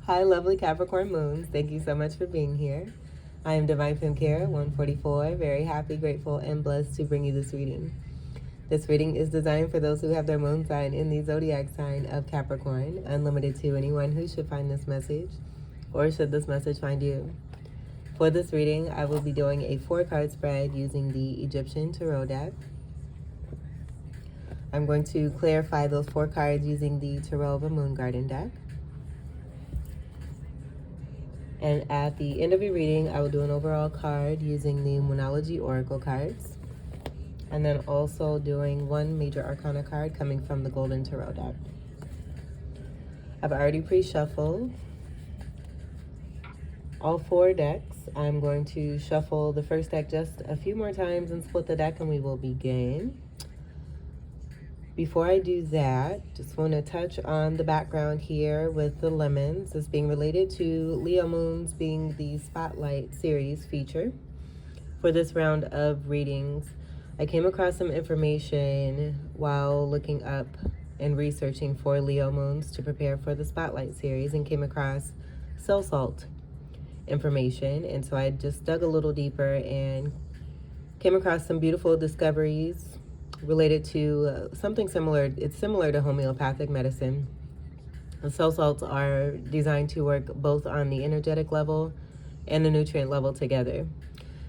Hi, lovely Capricorn moons. Thank you so much for being here. I am Divine Femme Care 144. Very happy, grateful, and blessed to bring you this reading. This reading is designed for those who have their moon sign in the zodiac sign of Capricorn, unlimited to anyone who should find this message, or should this message find you. For this reading, I will be doing a 4-card spread using the Egyptian Tarot deck. I'm going to clarify those 4 cards using the Tarot of a Moon Garden deck. And at the end of your reading, I will do an overall card using the Moonology Oracle cards. And then also doing 1 major Arcana card coming from the Golden Tarot deck. I've already pre-shuffled all 4 decks. I'm going to shuffle the first deck just a few more times and split the deck, and we will begin. Before I do that, just want to touch on the background here with the lemons. This being related to Leo moons being the Spotlight series feature. For this round of readings, I came across some information while looking up and researching for Leo moons to prepare for the Spotlight series, and came across cell salt information. And so I just dug a little deeper and came across some beautiful discoveries related to something similar. It's similar to homeopathic medicine. The cell salts are designed to work both on the energetic level and the nutrient level together.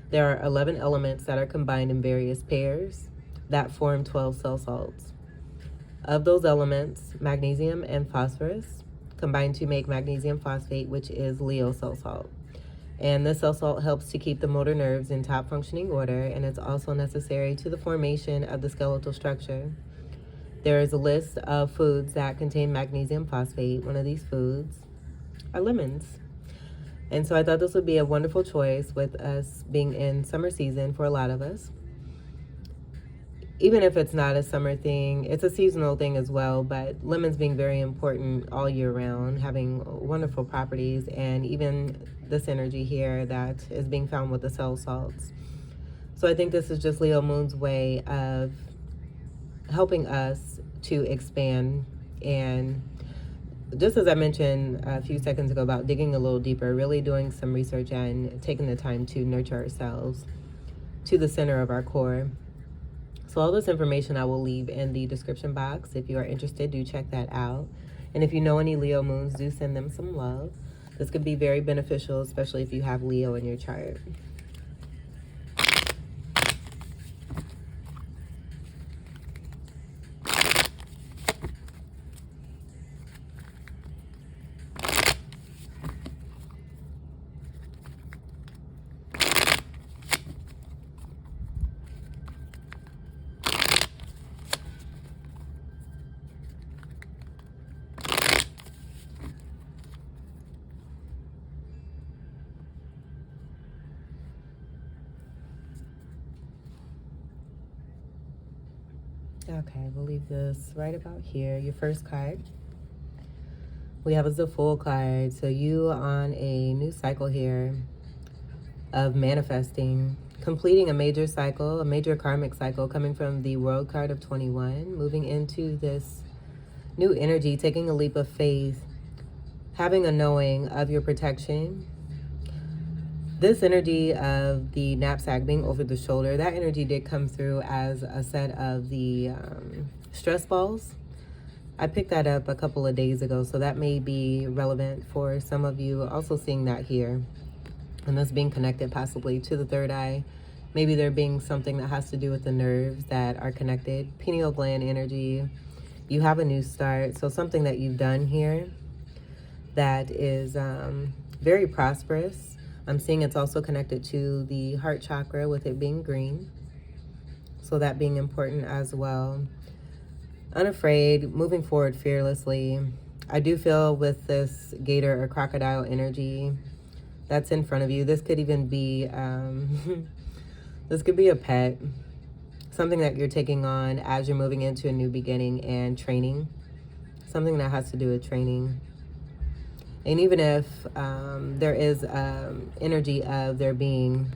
There are 11 elements that are combined in various pairs that form 12 cell salts. Of those elements, magnesium and phosphorus combine to make magnesium phosphate, which is Leo cell salt. And this cell salt helps to keep the motor nerves in top functioning order, and it's also necessary to the formation of the skeletal structure. There is a list of foods that contain magnesium phosphate. One of these foods are lemons. And so I thought this would be a wonderful choice with us being in summer season for a lot of us. Even if it's not a summer thing, it's a seasonal thing as well, but lemons being very important all year round, having wonderful properties, and even this energy here that is being found with the cell salts. So I think this is just Leo Moon's way of helping us to expand, and just as I mentioned a few seconds ago about digging a little deeper, really doing some research and taking the time to nurture ourselves to the center of our core. So all this information I will leave in the description box. If you are interested, do check that out. And if you know any Leo moons, do send them some love. This could be very beneficial, especially if you have Leo in your chart. Okay, we'll leave this right about here. Your first card we have is the Fool card. So you on a new cycle here of manifesting, completing a major cycle, a major karmic cycle, coming from the World card of 21, moving into this new energy, taking a leap of faith, having a knowing of your protection. This energy of the knapsack being over the shoulder, that energy did come through as a set of the stress balls. I picked that up a couple of days ago, so that may be relevant for some of you. Also seeing that here, and this being connected possibly to the third eye. Maybe there being something that has to do with the nerves that are connected. Pineal gland energy. You have a new start, so something that you've done here that is very prosperous. I'm seeing it's also connected to the heart chakra with it being green. So that being important as well. Unafraid, moving forward fearlessly. I do feel with this gator or crocodile energy that's in front of you, this could even be, this could be a pet. Something that you're taking on as you're moving into a new beginning and training. Something that has to do with training. And even if there is energy of there being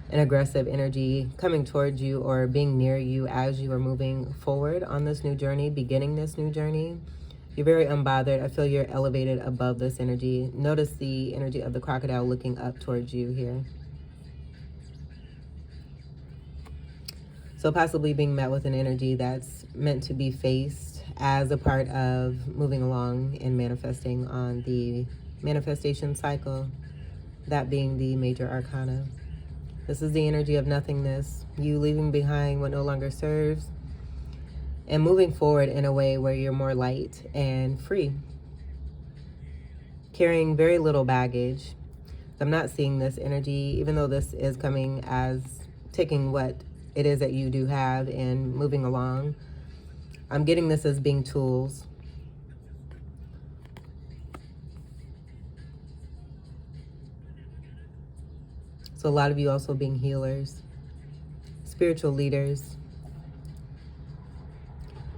an aggressive energy coming towards you or being near you as you are moving forward on this new journey, beginning this new journey, You're very unbothered. I feel you're elevated above this energy. Notice the energy of the crocodile looking up towards you here. So possibly being met with an energy that's meant to be faced as a part of moving along and manifesting on the manifestation cycle, that being the major arcana. This is the energy of nothingness, you leaving behind what no longer serves and moving forward in a way where you're more light and free. Carrying very little baggage. I'm not seeing this energy, even though this is coming as taking what it is that you do have and moving along. I'm getting this as being tools. So a lot of you also being healers, spiritual leaders,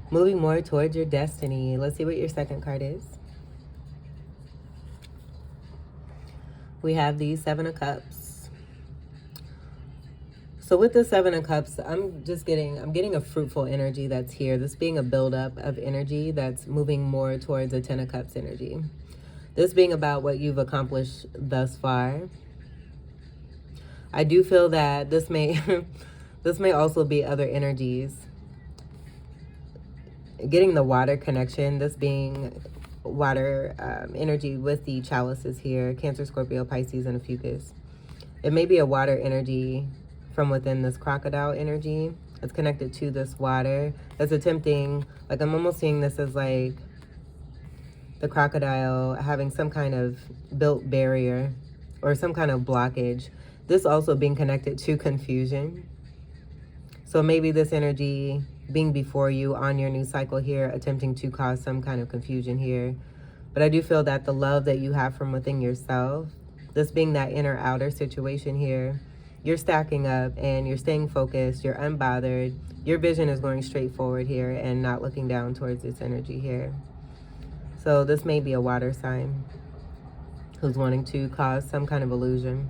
moving more towards your destiny. Let's see what your second card is. We have the Seven of Cups. So with the Seven of Cups, I'm getting a fruitful energy that's here. This being a buildup of energy that's moving more towards a Ten of Cups energy. This being about what you've accomplished thus far. I do feel that this may this may also be other energies. Getting the water connection, this being water energy with the chalices here, Cancer, Scorpio, Pisces, and a Fucus. It may be a water energy from within this crocodile energy. It's connected to this water that's attempting, like I'm almost seeing this as like the crocodile having some kind of built barrier or some kind of blockage. This also being connected to confusion. So maybe this energy being before you on your new cycle here, attempting to cause some kind of confusion here. But I do feel that the love that you have from within yourself, this being that inner outer situation here, you're stacking up and you're staying focused, you're unbothered, your vision is going straight forward here and not looking down towards this energy here. So this may be a water sign who's wanting to cause some kind of illusion.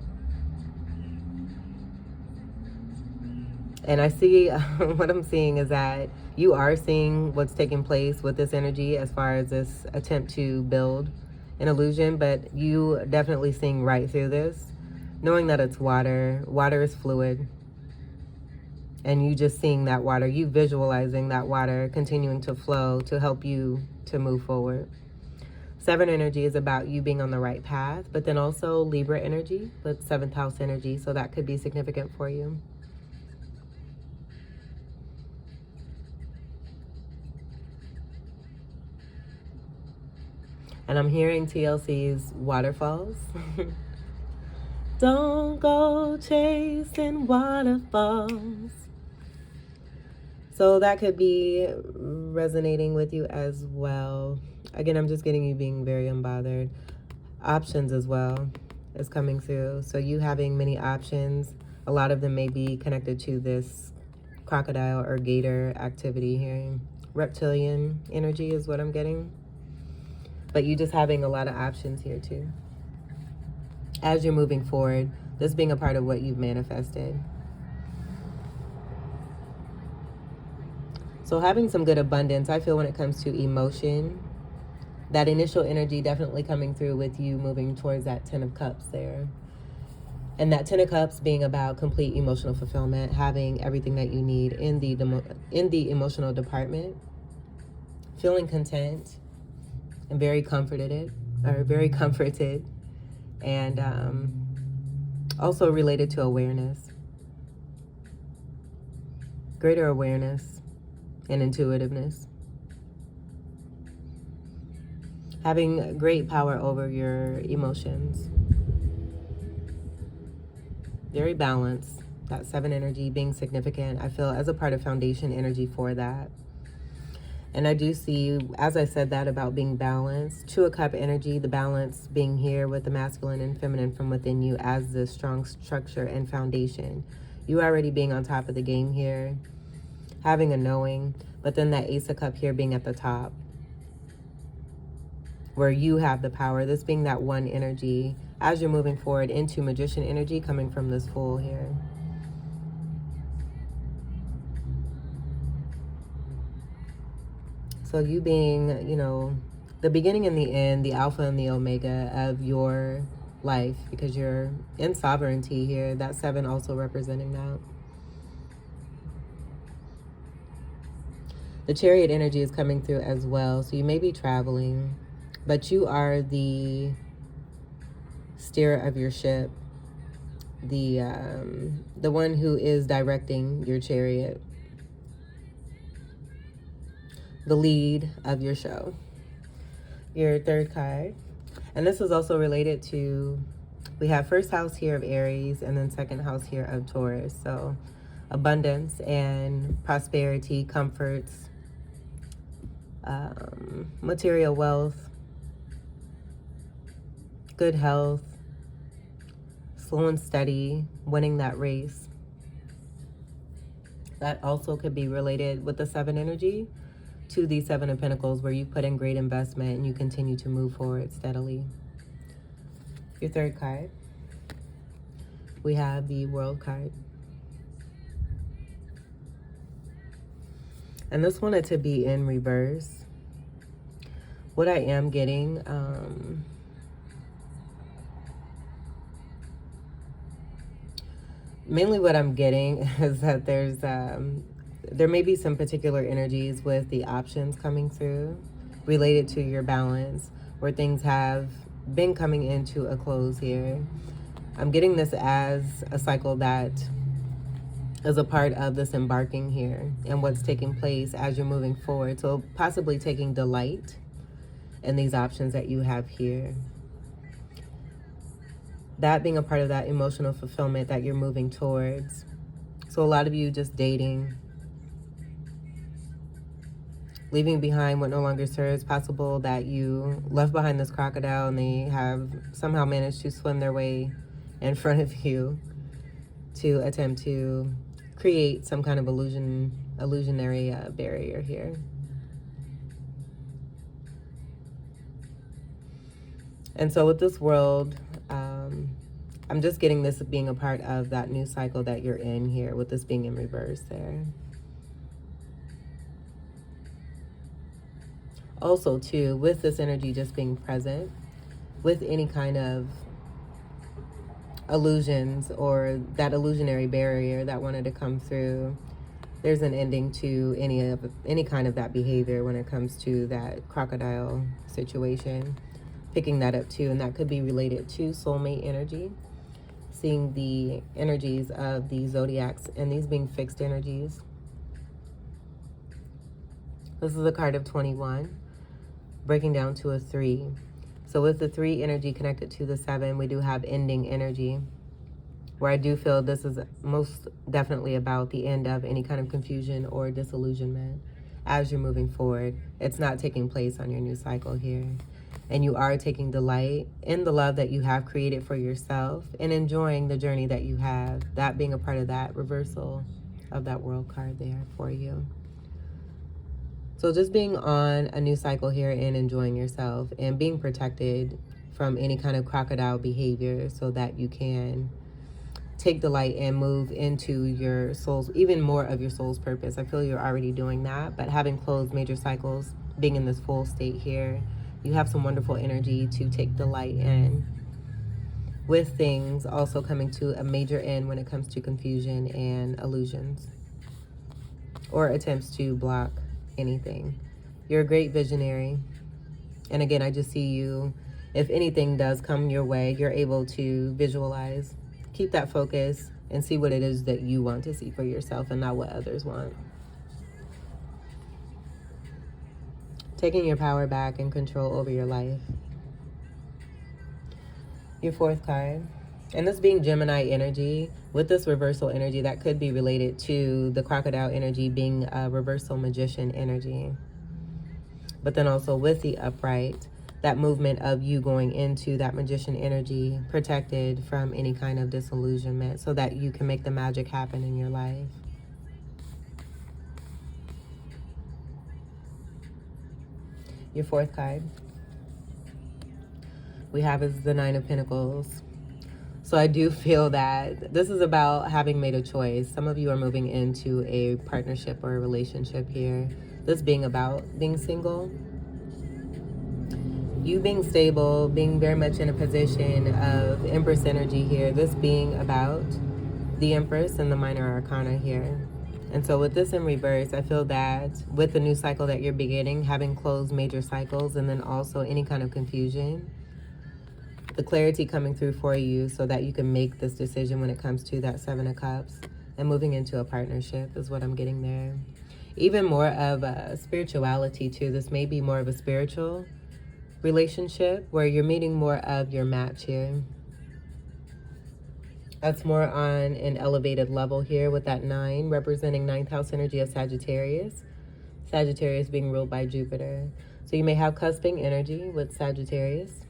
And I see, what I'm seeing is that you are seeing what's taking place with this energy as far as this attempt to build an illusion, but you definitely seeing right through this, knowing that it's water. Water is fluid. And you just seeing that water, you visualizing that water continuing to flow to help you to move forward. Seven energy is about you being on the right path, but then also Libra energy with 7th house energy, so that could be significant for you. And I'm hearing TLC's Waterfalls. Don't go chasing waterfalls. So that could be resonating with you as well. Again, I'm just getting you being very unbothered. Options as well is coming through. So you having many options. A lot of them may be connected to this crocodile or gator activity here. Reptilian energy is what I'm getting. But you just having a lot of options here too. As you're moving forward, this being a part of what you've manifested. So having some good abundance, I feel when it comes to emotion, that initial energy definitely coming through with you moving towards that 10 of Cups there. And that 10 of Cups being about complete emotional fulfillment, having everything that you need in the emotional department, feeling content and very comforted, and also related to awareness, greater awareness and intuitiveness, having great power over your emotions, very balanced. That 7 energy being significant, I feel, as a part of foundation energy for that. And I do see, as I said that about being balanced, 2 of Cup energy, the balance being here with the masculine and feminine from within you as the strong structure and foundation. You already being on top of the game here, having a knowing, but then that Ace of Cup here being at the top, where you have the power, this being that one energy, as you're moving forward into Magician energy coming from this Fool here. So you being, the beginning and the end, the alpha and the omega of your life, because you're in sovereignty here. That 7 also representing that. The Chariot energy is coming through as well. So you may be traveling, but you are the steerer of your ship, the one who is directing your chariot, the lead of your show. Your 3rd card, and this is also related to, we have 1st house here of Aries and then 2nd house here of Taurus. So abundance and prosperity, comforts, material wealth, good health, slow and steady, winning that race. That also could be related with the 7 energy to the 7 of Pentacles, where you put in great investment and you continue to move forward steadily. Your 3rd card, we have the World card. And this wanted to be in reverse. What I am getting, mainly what I'm getting is that there may be some particular energies with the options coming through related to your balance, where things have been coming into a close here. I'm getting this as a cycle that is a part of this embarking here and what's taking place as you're moving forward. So possibly taking delight in these options that you have here. That being a part of that emotional fulfillment that you're moving towards. So a lot of you just dating, leaving behind what no longer serves. Possible that you left behind this crocodile and they have somehow managed to swim their way in front of you to attempt to create some kind of illusionary barrier here. And so with this world, I'm just getting this being a part of that new cycle that you're in here, with this being in reverse there. Also, too, with this energy just being present, with any kind of illusions or that illusionary barrier that wanted to come through, there's an ending to any kind of that behavior when it comes to that crocodile situation. Picking that up too, and that could be related to soulmate energy. Seeing the energies of the zodiacs and these being fixed energies. This is a card of 21, breaking down to a 3. So with the 3 energy connected to the 7, we do have ending energy, where I do feel this is most definitely about the end of any kind of confusion or disillusionment as you're moving forward. It's not taking place on your new cycle here. And you are taking delight in the love that you have created for yourself and enjoying the journey that you have. That being a part of that reversal of that World card there for you. So just being on a new cycle here and enjoying yourself and being protected from any kind of crocodile behavior, so that you can take delight and move into your soul's, even more of your soul's purpose. I feel you're already doing that, but having closed major cycles, being in this full state here, you have some wonderful energy to take delight in, with things also coming to a major end when it comes to confusion and illusions or attempts to block anything. You're a great visionary. And again, I just see you, if anything does come your way, you're able to visualize, keep that focus, and see what it is that you want to see for yourself and not what others want. Taking your power back and control over your life. Your 4th card. And this being Gemini energy, with this reversal energy, that could be related to the crocodile energy being a reversal magician energy. But then also with the upright, that movement of you going into that magician energy, protected from any kind of disillusionment, so that you can make the magic happen in your life. Your 4th card we have is the 9 of Pentacles. So I do feel that this is about having made a choice. Some of you are moving into a partnership or a relationship here. This being about being single. you being stable, being very much in a position of Empress energy here. This being about the Empress and the minor arcana here. And so with this in reverse, I feel that with the new cycle that you're beginning, having closed major cycles, and then also any kind of confusion, the clarity coming through for you so that you can make this decision when it comes to that Seven of Cups and moving into a partnership is what I'm getting there. Even more of a spirituality too. This may be more of a spiritual relationship where you're meeting more of your match here. That's more on an elevated level here with that 9 representing 9th house energy of Sagittarius. Sagittarius being ruled by Jupiter. So you may have cusping energy with Sagittarius.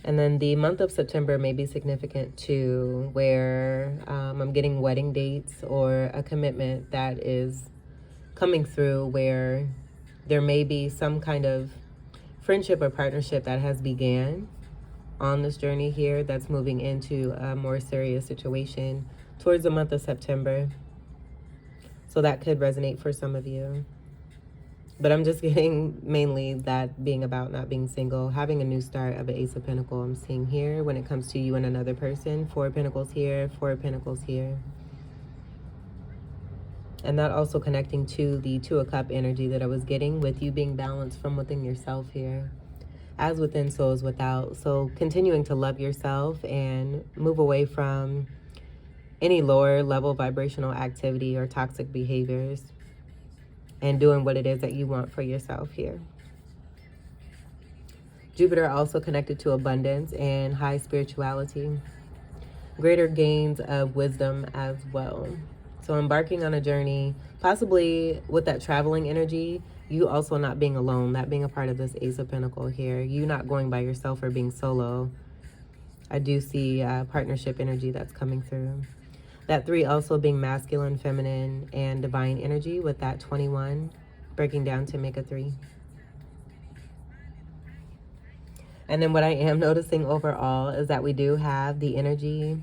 And then the month of September may be significant too, where I'm getting wedding dates or a commitment that is coming through where there may be some kind of friendship or partnership that has began on this journey here that's moving into a more serious situation towards the month of September. So that could resonate for some of you. But I'm just getting mainly that being about not being single, having a new start of an Ace of Pentacles I'm seeing here when it comes to you and another person. 4 of Pentacles here, 4 of Pentacles here. And that also connecting to the 2 of Cup energy that I was getting with you being balanced from within yourself here. As within, so is without. So continuing to love yourself and move away from any lower level vibrational activity or toxic behaviors and doing what it is that you want for yourself here. Jupiter also connected to abundance and high spirituality. Greater gains of wisdom as well. So embarking on a journey, possibly with that traveling energy, you also not being alone, that being a part of this Ace of Pentacles here. You not going by yourself or being solo. I do see partnership energy that's coming through. That 3 also being masculine, feminine, and divine energy with that 21 breaking down to make a 3. And then what I am noticing overall is that we do have the energy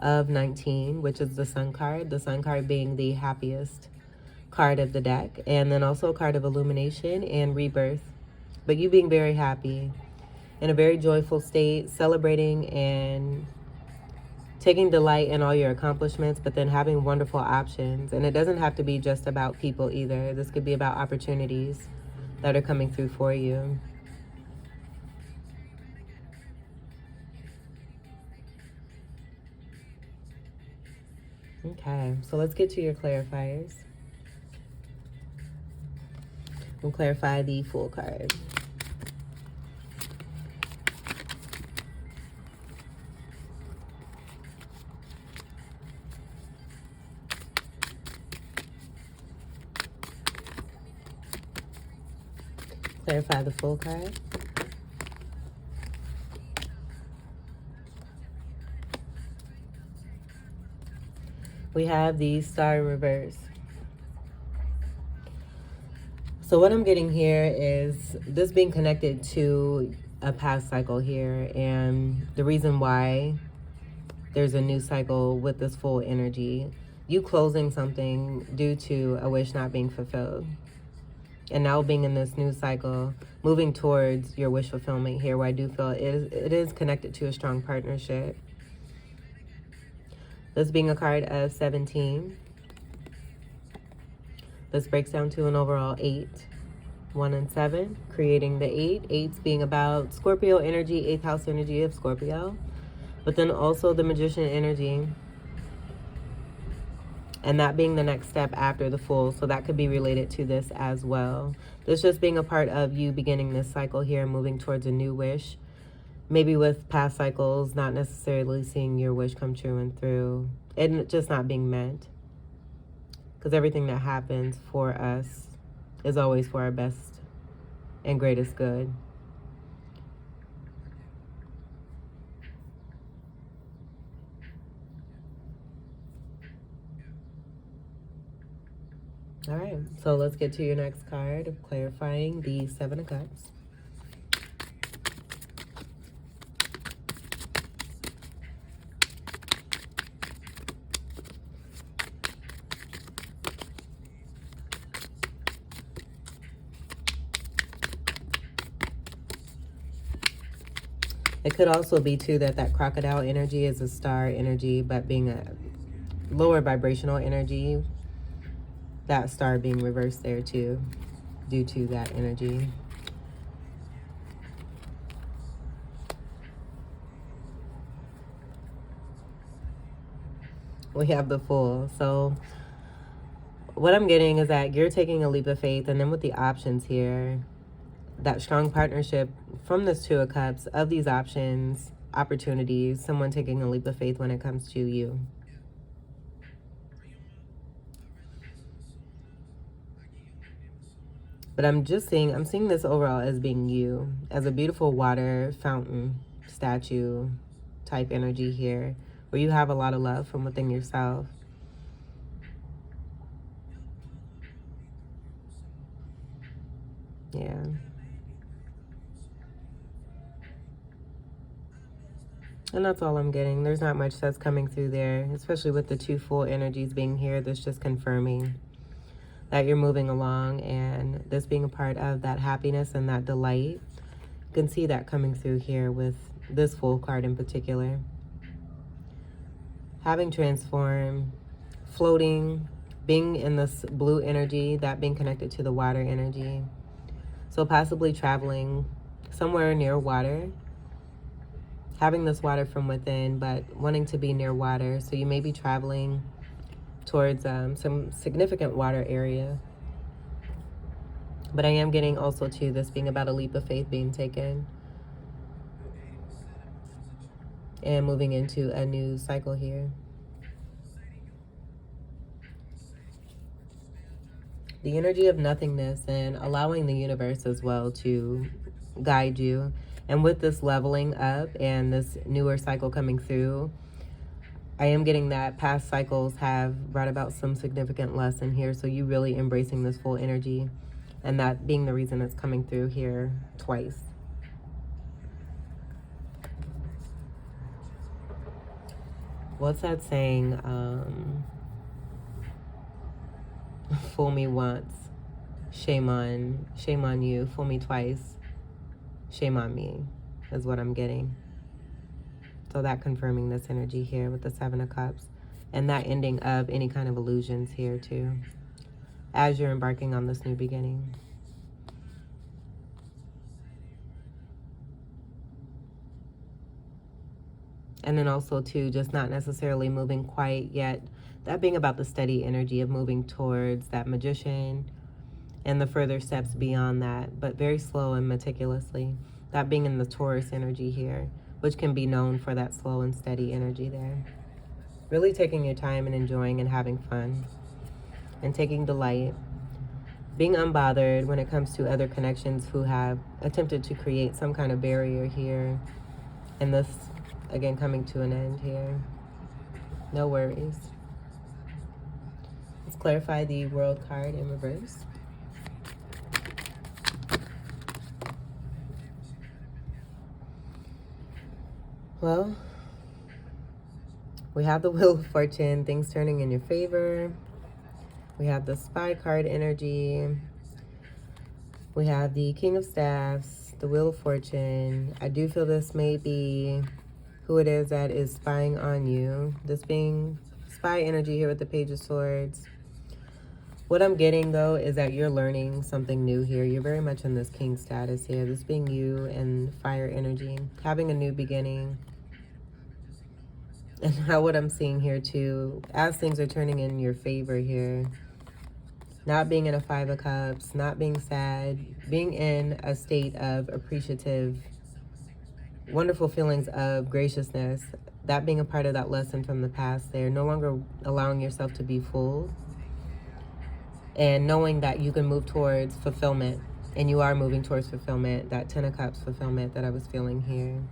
of 19, which is the Sun card. The Sun card being the happiest card of the deck. And then also a card of illumination and rebirth. But you being very happy, in a very joyful state, celebrating and taking delight in all your accomplishments, but then having wonderful options. And it doesn't have to be just about people either. This could be about opportunities that are coming through for you. Okay, so let's get to your clarifiers. We'll clarify the Fool card. Clarify the Fool card. We have the Star in reverse. So what I'm getting here is this being connected to a past cycle here, and the reason why there's a new cycle with this full energy, you closing something due to a wish not being fulfilled. And now being in this new cycle, moving towards your wish fulfillment here, where I do feel it is connected to a strong partnership. This being a card of 17. This breaks down to an overall 8. 1 and 7, creating the 8. 8s being about Scorpio energy, 8th house energy of Scorpio. But then also the Magician energy. And that being the next step after the Fool. So that could be related to this as well. This just being a part of you beginning this cycle here, moving towards a new wish. Maybe with past cycles, not necessarily seeing your wish come true and through. And just not being meant. Because everything that happens for us is always for our best and greatest good. All right, so let's get to your next card of clarifying the 7 of Cups. It could also be too that that crocodile energy is a star energy, but being a lower vibrational energy, that star being reversed there too, due to that energy. We have the Fool. So what I'm getting is that you're taking a leap of faith, and then with the options here, that strong partnership from this Two of Cups of these options, opportunities, someone taking a leap of faith when it comes to you. But I'm seeing this overall as being you, as a beautiful water fountain, statue type energy here, where you have a lot of love from within yourself. Yeah. And that's all I'm getting. There's not much that's coming through there, especially with the two Fool energies being here. That's just confirming that you're moving along, and this being a part of that happiness and that delight. You can see that coming through here with this Fool card in particular. Having transformed, floating, being in this blue energy, that being connected to the water energy. So possibly traveling somewhere near water, having this water from within, but wanting to be near water. So you may be traveling towards some significant water area. But I am getting also too this being about a leap of faith being taken and moving into a new cycle here. The energy of nothingness and allowing the universe as well to guide you. And with this leveling up and this newer cycle coming through, I am getting that past cycles have brought about some significant lesson here. So you really embracing this full energy, and that being the reason it's coming through here twice. What's that saying? Fool me once, shame on you. Fool me twice, shame on me, is what I'm getting. So that confirming this energy here with the Seven of Cups, and that ending of any kind of illusions here too, as you're embarking on this new beginning. And then also too, just not necessarily moving quite yet. That being about the steady energy of moving towards that Magician and the further steps beyond that, but very slow and meticulously. That being in the Taurus energy here, which can be known for that slow and steady energy there. Really taking your time and enjoying and having fun and taking delight. Being unbothered when it comes to other connections who have attempted to create some kind of barrier here. And this, again, coming to an end here. No worries. Let's clarify the World card in reverse. Well, we have the Wheel of Fortune, things turning in your favor. We have the Spy card energy. We have the King of Staffs, the Wheel of Fortune. I do feel this may be who it is that is spying on you. This being spy energy here with the Page of Swords. What I'm getting, though, is that you're learning something new here. You're very much in this king status here. This being you and fire energy, having a new beginning. And now what I'm seeing here, too, as things are turning in your favor here, not being in a Five of Cups, not being sad, being in a state of appreciative, wonderful feelings of graciousness, that being a part of that lesson from the past there, no longer allowing yourself to be fooled. And knowing that you can move towards fulfillment, and you are moving towards fulfillment, that Ten of Cups fulfillment that I was feeling here.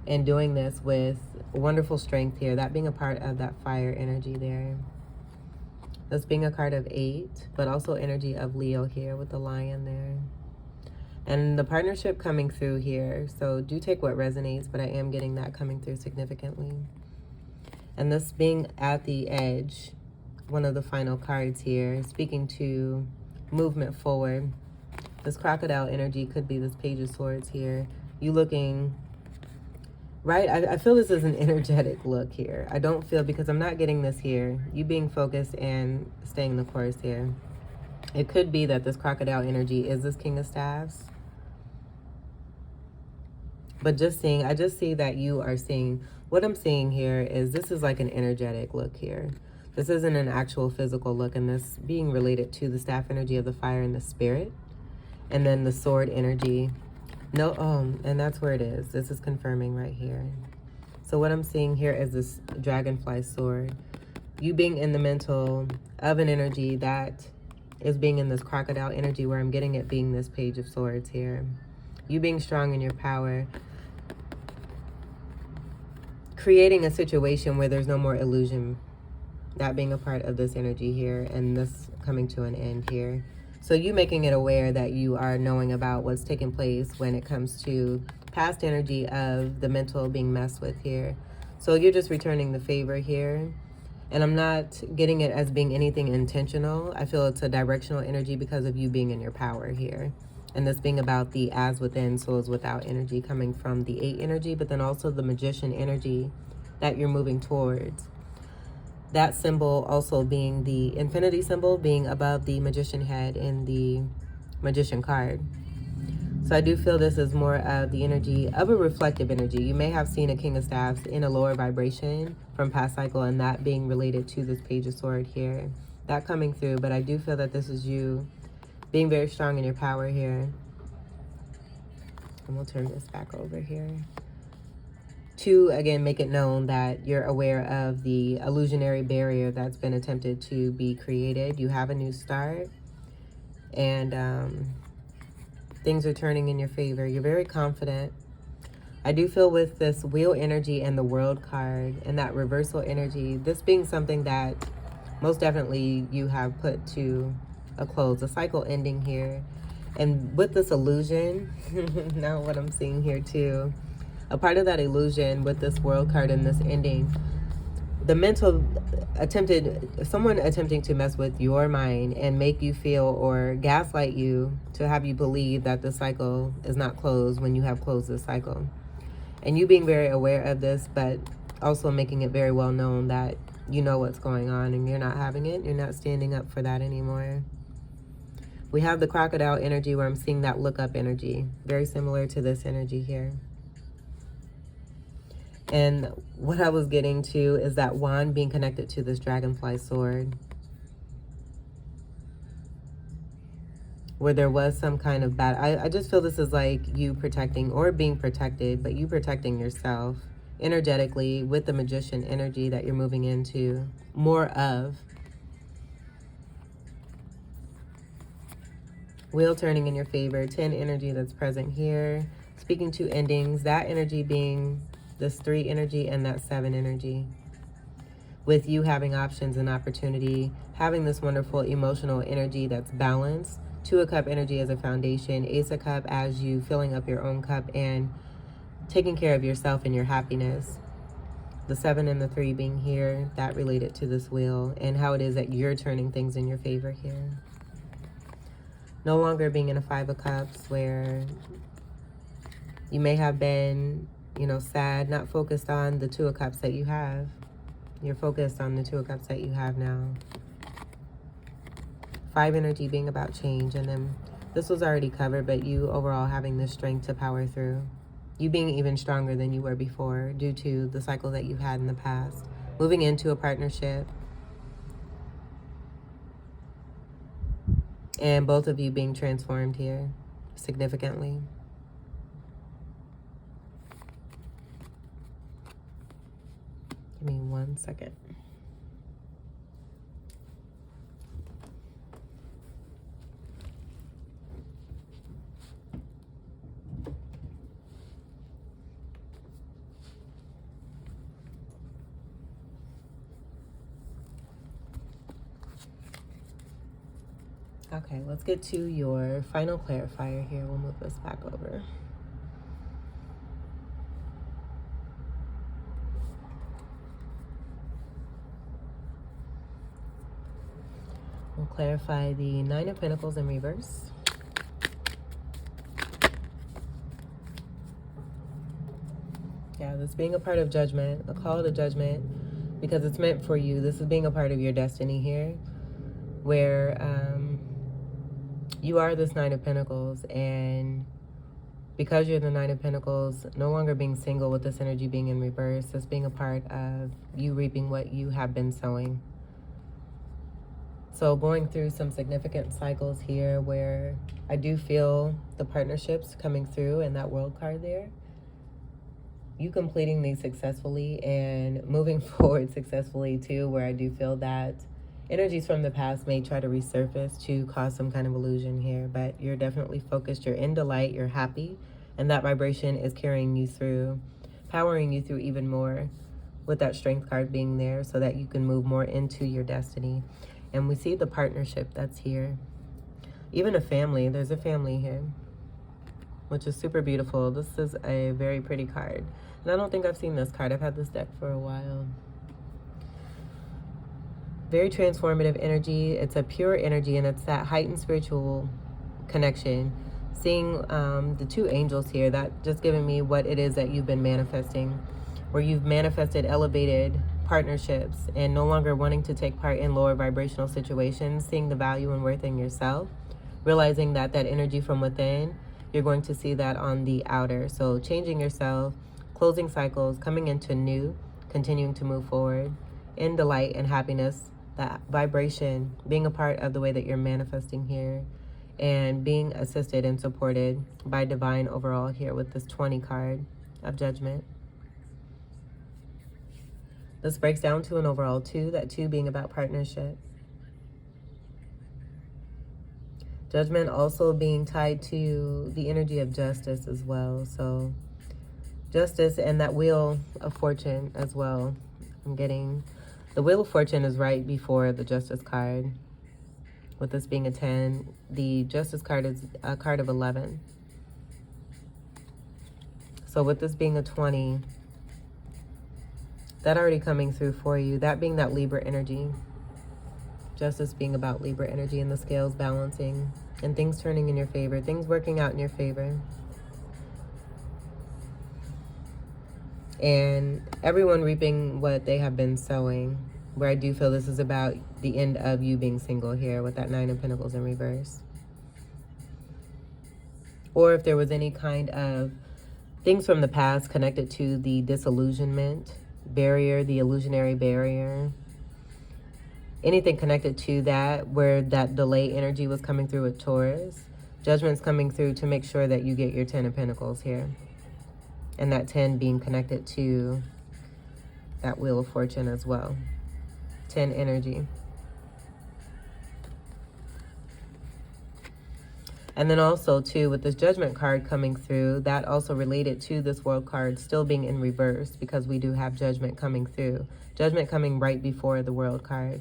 And doing this with wonderful strength here, that being a part of that fire energy there. This being a card of 8, but also energy of Leo here with the lion there. And the partnership coming through here, so do take what resonates, but I am getting that coming through significantly. And this being at the edge, one of the final cards here, speaking to movement forward. This crocodile energy could be this Page of Swords here. You looking right? I feel this is an energetic look here. I don't feel, because I'm not getting this here, you being focused and staying the course here. It could be that this crocodile energy is this King of Staves. But just seeing, I just see that you are seeing, what I'm seeing here is this is like an energetic look here. This isn't an actual physical look, and this being related to the staff energy of the fire and the spirit. And then the sword energy. No, and that's where it is. This is confirming right here. So what I'm seeing here is this dragonfly sword. You being in the mental of an energy that is being in this crocodile energy, where I'm getting it being this page of swords here. You being strong in your power. Creating a situation where there's no more illusion. That being a part of this energy here, and this coming to an end here. So you making it aware that you are knowing about what's taking place when it comes to past energy of the mental being messed with here. So you're just returning the favor here. And I'm not getting it as being anything intentional. I feel it's a directional energy because of you being in your power here. And this being about the as within, so as without energy coming from the 8 energy, but then also the magician energy that you're moving towards. That symbol also being the infinity symbol, being above the magician head in the magician card. So I do feel this is more of the energy of a reflective energy. You may have seen a King of Staves in a lower vibration from past cycle, and that being related to this Page of Sword here. That coming through, but I do feel that this is you being very strong in your power here. And we'll turn this back over here. To, again, make it known that you're aware of the illusionary barrier that's been attempted to be created. You have a new start. And things are turning in your favor. You're very confident. I do feel with this wheel energy and the world card and that reversal energy, this being something that most definitely you have put to a close, a cycle ending here. And with this illusion, now what I'm seeing here too, a part of that illusion with this world card and this ending, the mental someone attempting to mess with your mind and make you feel or gaslight you to have you believe that the cycle is not closed when you have closed the cycle. And you being very aware of this, but also making it very well known that you know what's going on and you're not having it. You're not standing up for that anymore. We have the crocodile energy where I'm seeing that look up energy, very similar to this energy here. And what I was getting to is that wand being connected to this dragonfly sword, where there was some kind of battle. I just feel this is like you protecting or being protected, but you protecting yourself energetically with the magician energy that you're moving into more of. Wheel turning in your favor, 10 energy that's present here. Speaking to endings, that energy being this 3 energy and that 7 energy. With you having options and opportunity, having this wonderful emotional energy that's balanced. 2 of Cup energy as a foundation, Ace of Cup as you filling up your own cup and taking care of yourself and your happiness. The 7 and the 3 being here, that related to this wheel and how it is that you're turning things in your favor here. No longer being in a 5 of Cups where you may have been, you know, sad, not focused on the 2 of Cups that you have. You're focused on the 2 of Cups that you have now. 5 energy being about change, and then this was already covered, but you overall having the strength to power through. You being even stronger than you were before due to the cycle that you've had in the past. Moving into a partnership. And both of you being transformed here significantly. Give me 1 second. Okay, let's get to your final clarifier here. We'll move this back over. We'll clarify the 9 of Pentacles in reverse. Yeah, this being a part of judgment, a call to judgment, because it's meant for you. This is being a part of your destiny here, where you are this Nine of Pentacles, and because you're the Nine of Pentacles, no longer being single with this energy being in reverse, this being a part of you reaping what you have been sowing. So going through some significant cycles here where I do feel the partnerships coming through and that World card there. You completing these successfully and moving forward successfully too, where I do feel that energies from the past may try to resurface to cause some kind of illusion here, but you're definitely focused, you're in delight, you're happy, and that vibration is carrying you through, powering you through even more, with that Strength card being there so that you can move more into your destiny. And we see the partnership that's here. Even a family, there's a family here, which is super beautiful. This is a very pretty card. And I don't think I've seen this card. I've had this deck for a while. Very transformative energy. It's a pure energy, and it's that heightened spiritual connection. Seeing the two angels here, that just giving me what it is that you've been manifesting, where you've manifested elevated partnerships and no longer wanting to take part in lower vibrational situations, seeing the value and worth in yourself, realizing that that energy from within, you're going to see that on the outer. So changing yourself, closing cycles, coming into new, continuing to move forward in delight and happiness, that vibration, being a part of the way that you're manifesting here, and being assisted and supported by divine overall here with this 20 card of Judgment. This breaks down to an overall 2, that 2 being about partnership. Judgment also being tied to the energy of justice as well. So justice and that Wheel of Fortune as well. I'm getting the Wheel of Fortune is right before the Justice card. With this being a 10, the Justice card is a card of 11. So with this being a 20, that already coming through for you, that being that Libra energy. Justice being about Libra energy and the scales balancing and things turning in your favor, things working out in your favor. And everyone reaping what they have been sowing, where I do feel this is about the end of you being single here with that 9 of Pentacles in reverse. Or if there was any kind of things from the past connected to the disillusionment barrier, the illusionary barrier, anything connected to that, where that delay energy was coming through with Taurus, Judgment's coming through to make sure that you get your 10 of Pentacles here. And that 10 being connected to that Wheel of Fortune as well. 10 energy. And then also too, with this Judgment card coming through, that also related to this World card still being in reverse, because we do have Judgment coming through. Judgment coming right before the World card.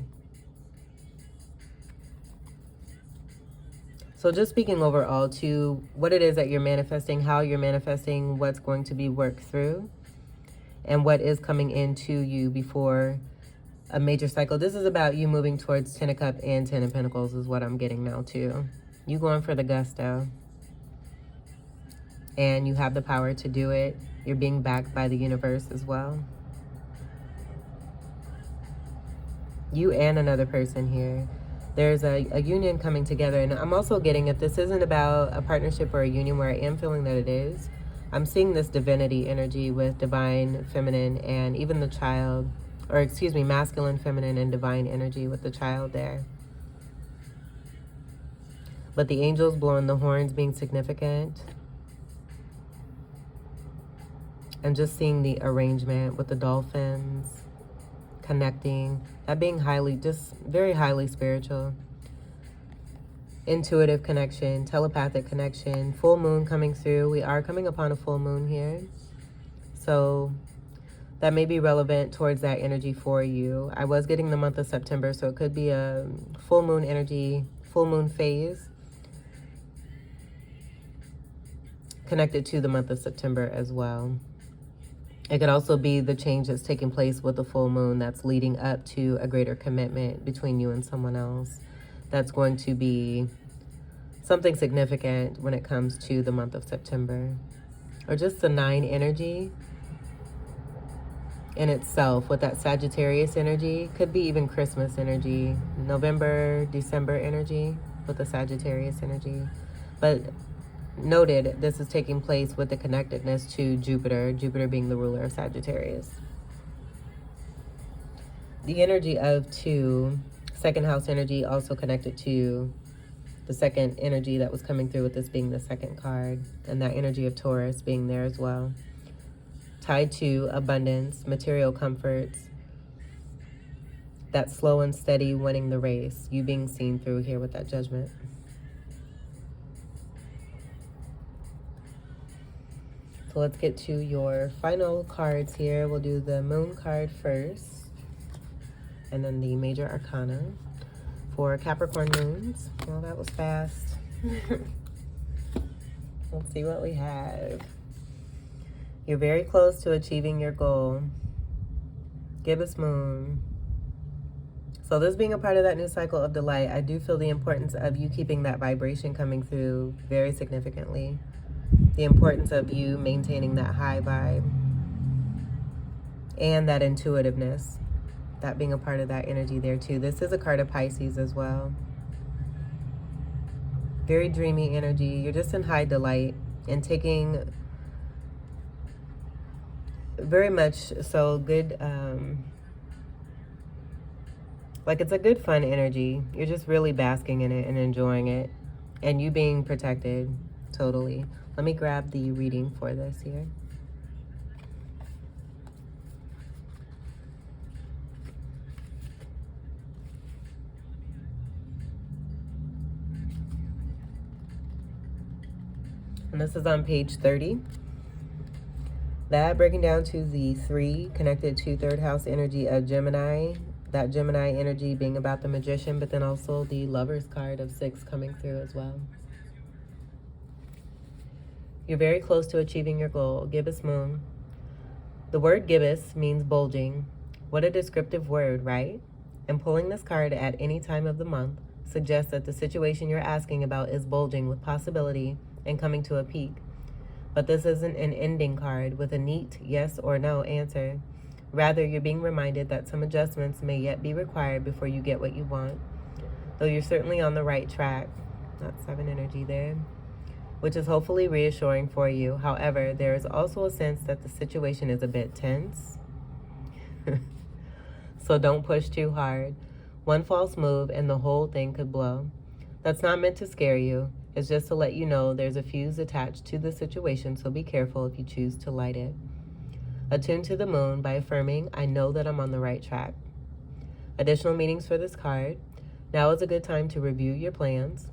So just speaking overall to what it is that you're manifesting, how you're manifesting, what's going to be worked through, and what is coming into you before a major cycle. This is about you moving towards 10 of Cups and 10 of Pentacles is what I'm getting now too. You going for the gusto. And you have the power to do it. You're being backed by the universe as well. You and another person here. There's a union coming together. And I'm also getting, if this isn't about a partnership or a union, where I am feeling that it is, I'm seeing this divinity energy with divine, feminine, and even the child, or excuse me, masculine, feminine, and divine energy with the child there. But the angels blowing the horns being significant. And just seeing the arrangement with the dolphins connecting. That being highly, just very highly spiritual. Intuitive connection, telepathic connection. Full moon coming through. We are coming upon a full moon here. So that may be relevant towards that energy for you. I was getting the month of September, so it could be a full moon energy, full moon phase connected to the month of September as well. It could also be the change that's taking place with the full moon that's leading up to a greater commitment between you and someone else. That's going to be something significant when it comes to the month of September. Or just the 9 energy. in itself with that Sagittarius energy. Could be even Christmas energy, November, December energy with the Sagittarius energy. But noted, this is taking place with the connectedness to Jupiter, Jupiter being the ruler of Sagittarius. The energy of 2, second house energy, also connected to the second energy that was coming through with this being the second card, and that energy of Taurus being there as well. Tied to abundance, material comforts, that slow and steady winning the race, you being seen through here with that Judgment. So let's get to your final cards here. We'll do the Moon card first, and then the Major Arcana for Capricorn moons. Well, that was fast. Let's see what we have. You're very close to achieving your goal. Gibbous Moon. So this being a part of that new cycle of delight, I do feel the importance of you keeping that vibration coming through very significantly. The importance of you maintaining that high vibe and that intuitiveness, that being a part of that energy there too. This is a card of Pisces as well. Very dreamy energy. You're just in high delight and taking very much so good, like it's a good fun energy. You're just really basking in it and enjoying it, and you being protected totally. Let me grab the reading for this here. And this is on page 30. That breaking down to the 3 connected to third house energy of Gemini. That Gemini energy being about the Magician, but then also the Lover's card of 6 coming through as well. You're very close to achieving your goal. Gibbous Moon. The word gibbous means bulging. What a descriptive word, right? And pulling this card at any time of the month suggests that the situation you're asking about is bulging with possibility and coming to a peak. But this isn't an ending card with a neat yes or no answer. Rather, you're being reminded that some adjustments may yet be required before you get what you want. Though you're certainly on the right track. That's 7 energy there, which is hopefully reassuring for you. However, there is also a sense that the situation is a bit tense. So don't push too hard. One false move and the whole thing could blow. That's not meant to scare you. It's just to let you know there's a fuse attached to the situation, so be careful if you choose to light it. Attune to the moon by affirming, I know that I'm on the right track. Additional meanings for this card. Now is a good time to review your plans.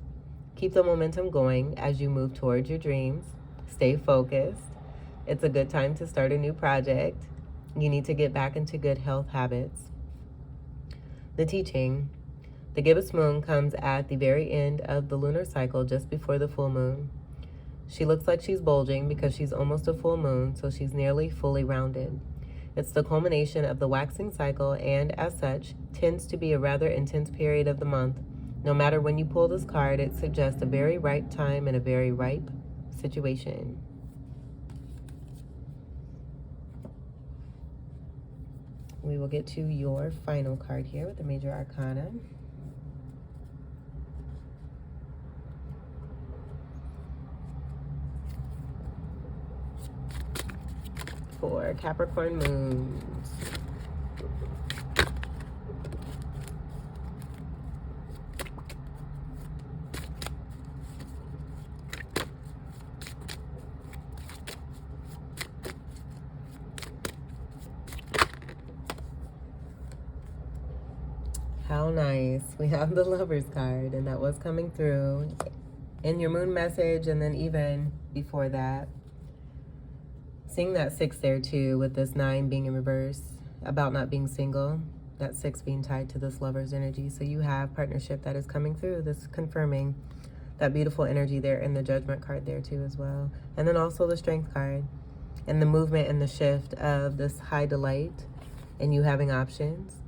Keep the momentum going as you move towards your dreams. Stay focused. It's a good time to start a new project. You need to get back into good health habits. The teaching. The Gibbous Moon comes at the very end of the lunar cycle, just before the full moon. She looks like she's bulging because she's almost a full moon, so she's nearly fully rounded. It's the culmination of the waxing cycle and, as such, tends to be a rather intense period of the month. No matter when you pull this card, it suggests a very ripe time and a very ripe situation. We will get to your final card here with the Major Arcana. For Capricorn moons. How nice. We have the Lover's card, and that was coming through in your moon message, and then even before that. Seeing that 6 there too, with this 9 being in reverse, about not being single, that 6 being tied to this Lover's energy. So you have partnership that is coming through. This is confirming that beautiful energy there, and the Judgment card there too as well. And then also the Strength card, and the movement and the shift of this high delight, and you having options.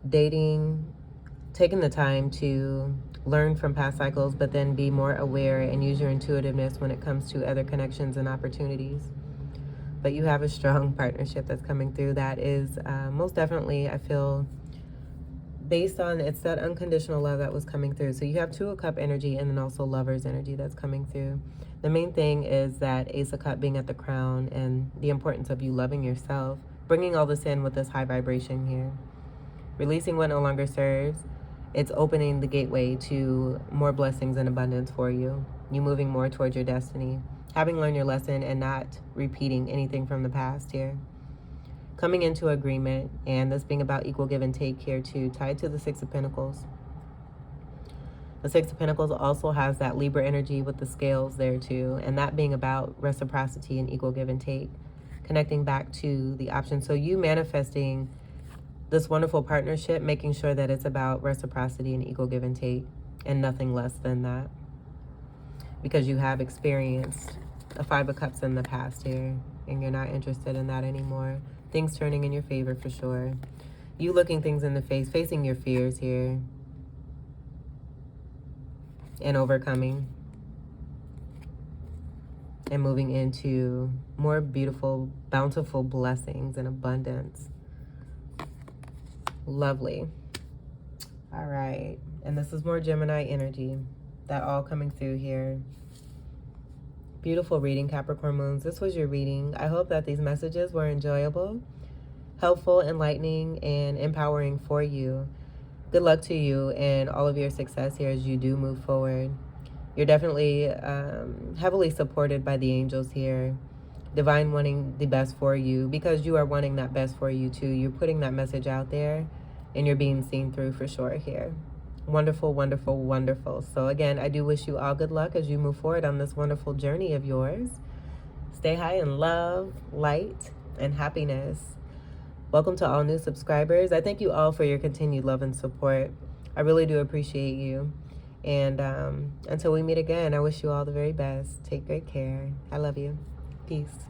Dating, taking the time to learn from past cycles, but then be more aware and use your intuitiveness when it comes to other connections and opportunities. but you have a strong partnership that's coming through that is most definitely, I feel, based on, it's that unconditional love that was coming through. So you have Two of Cup energy and then also Lover's energy that's coming through. The main thing is that Ace of Cup being at the crown and the importance of you loving yourself, bringing all this in with this high vibration here. Releasing what no longer serves. It's opening the gateway to more blessings and abundance for you. You moving more towards your destiny. Having learned your lesson and not repeating anything from the past here. Coming into agreement, and this being about equal give and take here too, tied to the Six of Pentacles. The Six of Pentacles also has that Libra energy with the scales there too, and that being about reciprocity and equal give and take, connecting back to the option. So you manifesting this wonderful partnership, making sure that it's about reciprocity and equal give and take, and nothing less than that, because you have experienced a Five of Cups in the past here, and you're not interested in that anymore. Things turning in your favor for sure. You looking things in the face, facing your fears here, and overcoming, and moving into more beautiful, bountiful blessings and abundance. Lovely. All right. And this is more Gemini energy. That all coming through here. Beautiful reading, Capricorn moons. This was your reading. I hope that these messages were enjoyable, helpful, enlightening, and empowering for you. Good luck to you and all of your success here as you do move forward. You're definitely heavily supported by the angels here. Divine wanting the best for you, because you are wanting that best for you too. You're putting that message out there and you're being seen through for sure here. Wonderful, wonderful, wonderful. So again, I do wish you all good luck as you move forward on this wonderful journey of yours. Stay high in love, light, and happiness. Welcome to all new subscribers. I thank you all for your continued love and support. I really do appreciate you. And until we meet again, I wish you all the very best. Take great care. I love you. Peace.